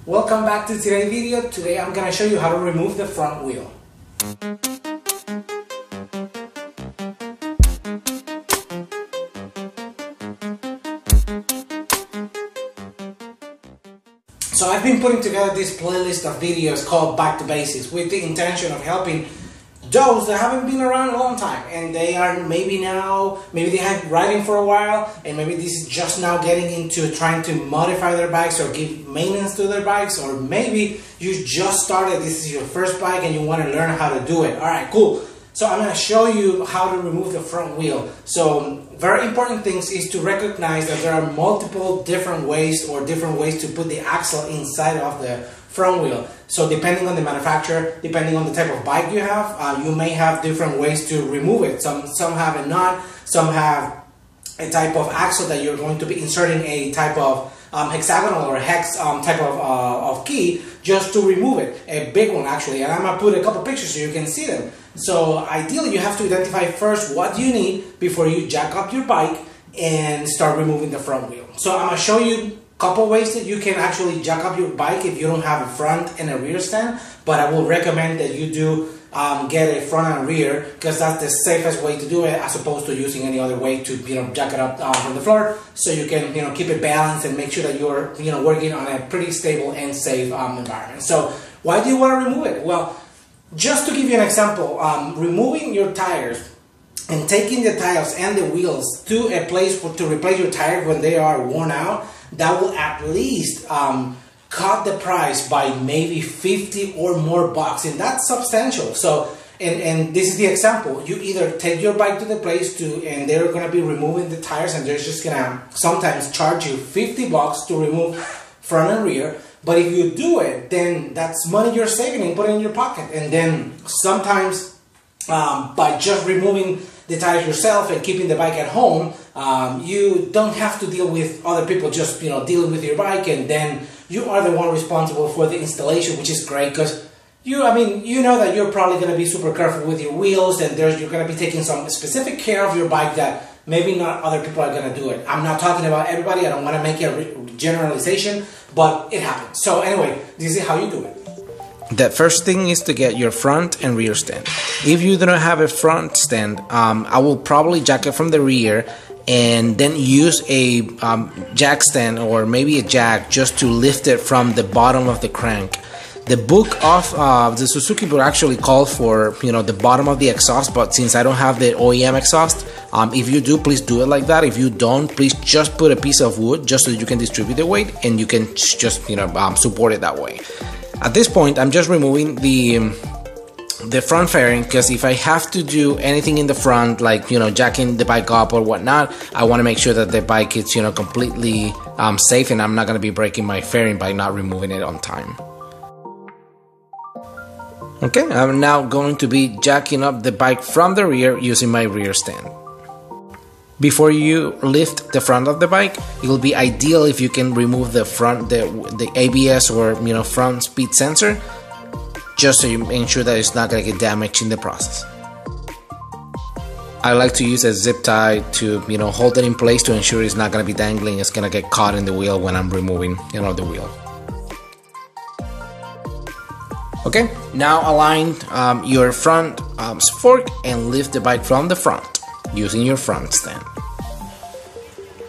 Welcome back to today's video. Today I'm going to show you how to remove the front wheel. So I've been putting together this playlist of videos called Back to Basics with the intention of helping those that haven't been around a long time and they are maybe they have riding for a while and maybe this is just now getting into trying to modify their bikes or give maintenance to their bikes, or maybe you just started, this is your first bike and you want to learn how to do it. Alright, cool. So I'm going to show you how to remove the front wheel. So very important things is to recognize that there are multiple different ways to put the axle inside of the front wheel. So depending on the manufacturer, depending on the type of bike you have, you may have different ways to remove it. Some have a knot, some have a type of axle that you're going to be inserting a type of hexagonal or hex type of key just to remove it. A big one actually, and I'm going to put a couple pictures so you can see them. So ideally you have to identify first what you need before you jack up your bike and start removing the front wheel. So I'm going to show you a couple ways that you can actually jack up your bike if you don't have a front and a rear stand, but I will recommend that you do get a front and rear because that's the safest way to do it as opposed to using any other way to jack it up from the floor, so you can keep it balanced and make sure that you're working on a pretty stable and safe environment. So why do you want to remove it? Well, just to give you an example, removing your tires and taking the tires and the wheels to a place to replace your tires when they are worn out, that will at least cut the price by maybe 50 or more bucks, and that's substantial. So, and this is the example. You either take your bike to the place and they're going to be removing the tires and they're just going to sometimes charge you 50 bucks to remove front and rear. But if you do it, then that's money you're saving and putting in your pocket. And then sometimes by just removing the tires yourself and keeping the bike at home, you don't have to deal with other people just dealing with your bike, and then you are the one responsible for the installation, which is great because you know that you're probably going to be super careful with your wheels, and you're going to be taking some specific care of your bike that maybe not other people are going to do it. I'm not talking about everybody. I don't want to make a generalization, but it happens. So anyway, this is how you do it. The first thing is to get your front and rear stand. If you do not have a front stand, I will probably jack it from the rear and then use a jack stand or maybe a jack just to lift it from the bottom of the crank. The book of the Suzuki book actually calls for the bottom of the exhaust, but since I don't have the OEM exhaust, if you do, please do it like that. If you don't, please just put a piece of wood just so that you can distribute the weight and you can just support it that way. At this point, I'm just removing the front fairing because if I have to do anything in the front, like jacking the bike up or whatnot, I want to make sure that the bike is completely safe, and I'm not going to be breaking my fairing by not removing it on time. Okay, I'm now going to be jacking up the bike from the rear using my rear stand. Before you lift the front of the bike, it will be ideal if you can remove the front, the ABS or front speed sensor, just so you ensure that it's not going to get damaged in the process. I like to use a zip tie to hold it in place to ensure it's not going to be dangling. It's going to get caught in the wheel when I'm removing the wheel. Okay, now align your front fork and lift the bike from the front using your front stand.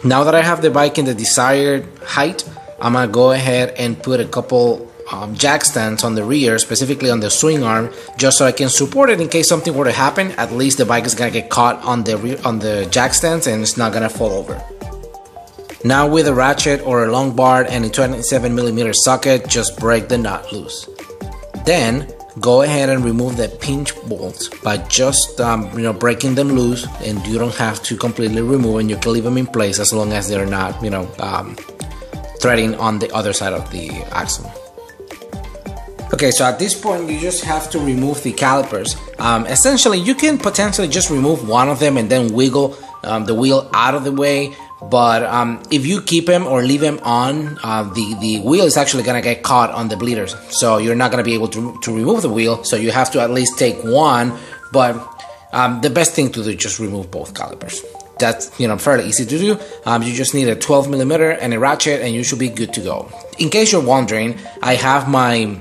Now that I have the bike in the desired height, I'm gonna go ahead and put a couple jack stands on the rear, specifically on the swing arm, just so I can support it in case something were to happen. At least the bike is gonna get caught on the jack stands and it's not gonna fall over. Now with a ratchet or a long bar and a 27mm socket, just break the nut loose. Then go ahead and remove the pinch bolts by just breaking them loose, and you don't have to completely remove them. You can leave them in place as long as they're not threading on the other side of the axle. Okay, so at this point you just have to remove the calipers. Essentially you can potentially just remove one of them and then wiggle the wheel out of the way. But if you keep them or leave them on, the wheel is actually going to get caught on the bleeders. So you're not going to be able to remove the wheel. So you have to at least take one. But the best thing to do is just remove both calipers. that's, you know, fairly easy to do. You just need a 12mm and a ratchet, and you should be good to go. In case you're wondering, I have my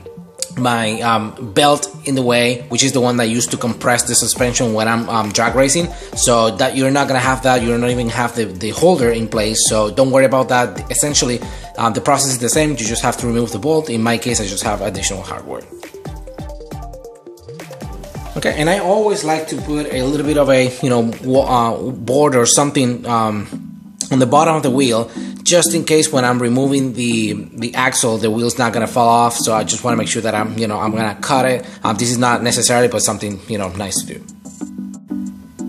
belt in the way, which is the one that I use to compress the suspension when I'm drag racing, so that you're not gonna have that. You're not even have the holder in place, so don't worry about that. Essentially, the process is the same. You just have to remove the bolt. In my case, I just have additional hardware. Okay, and I always like to put a little bit of a, you know, board or something on the bottom of the wheel, just in case when I'm removing the axle, the wheel's not gonna fall off. So I just want to make sure that I'm gonna cut it. This is not necessary, but something, you know, nice to do.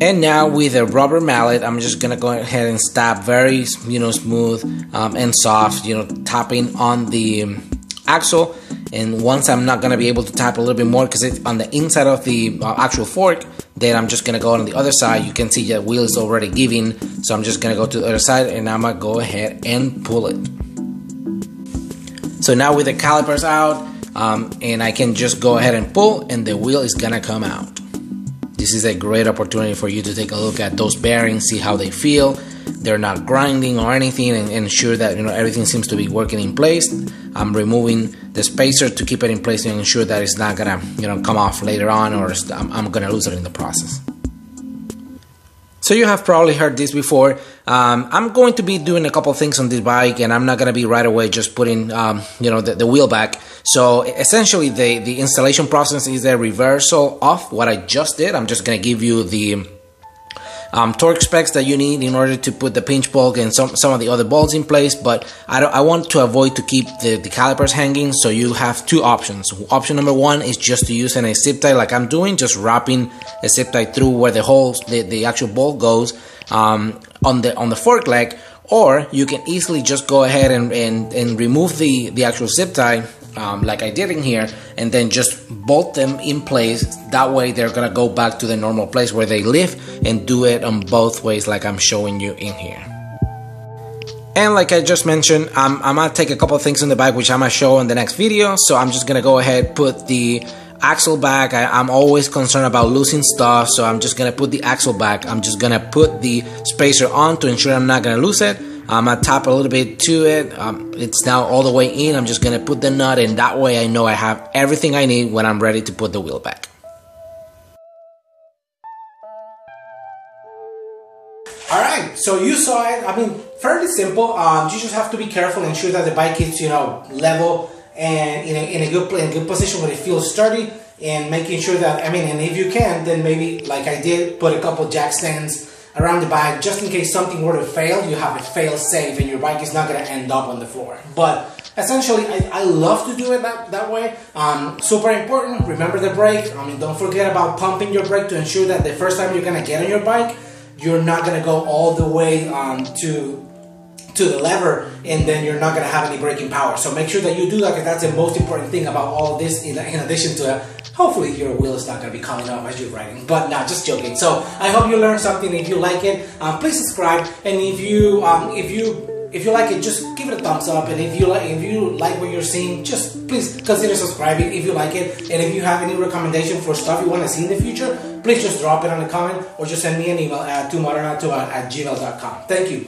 And now with a rubber mallet, I'm just gonna go ahead and stab very, you know, smooth and soft, you know, tapping on the axle. And once I'm not gonna be able to tap a little bit more because it's on the inside of the actual fork, then I'm just gonna go on the other side. You can see that wheel is already giving, so I'm just gonna go to the other side and I'm gonna go ahead and pull it. So now with the calipers out, and I can just go ahead and pull, and the wheel is gonna come out. This is a great opportunity for you to take a look at those bearings, see how they feel. They're not grinding or anything, and ensure that, you know, everything seems to be working in place. I'm removing the spacer to keep it in place and ensure that it's not gonna, you know, come off later on, or I'm gonna lose it in the process. So you have probably heard this before. I'm going to be doing a couple things on this bike, and I'm not gonna be right away just putting, you know, the wheel back. So essentially, the installation process is a reversal of what I just did. I'm just gonna give you the torque specs that you need in order to put the pinch bolt and some of the other bolts in place, but I want to avoid to keep the calipers hanging, so you have two options. Option number one is just to use a zip tie like I'm doing, just wrapping a zip tie through where the holes, the actual bolt goes on the fork leg, or you can easily just go ahead and remove the actual zip tie, like I did in here, and then just bolt them in place. That way they're gonna go back to the normal place where they live, and do it on both ways like I'm showing you in here. And like I just mentioned, I'm gonna take a couple things on the bike which I'm gonna show in the next video. So I'm just gonna go ahead, put the axle back. I'm always concerned about losing stuff, so I'm just gonna put the axle back. I'm just gonna put the spacer on to ensure I'm not gonna lose it. I'm gonna tap a little bit to it. It's now all the way in. I'm just gonna put the nut, and that way I know I have everything I need when I'm ready to put the wheel back. Alright, so you saw it. I mean, fairly simple. You just have to be careful and ensure that the bike is, you know, level and in a good position where it feels sturdy, and making sure that, I mean, and if you can, then maybe like I did, put a couple jack stands around the bike, just in case something were to fail, you have it fail safe and your bike is not going to end up on the floor. But essentially, I love to do it that way. Super important, remember the brake. I mean, don't forget about pumping your brake to ensure that the first time you're going to get on your bike, you're not going to go all the way to the lever, and then you're not going to have any braking power. So make sure that you do that, because that's the most important thing about all of this, in addition to hopefully your wheel is not going to be coming off as you're riding, but not, just joking. So I hope you learned something. If you like it, please subscribe, and if you like it, just give it a thumbs up. And if you like what you're seeing, just please consider subscribing if you like it. And if you have any recommendation for stuff you want to see in the future, please just drop it on the comment, or just send me an email at 2modernauto@gmail.com. Thank you.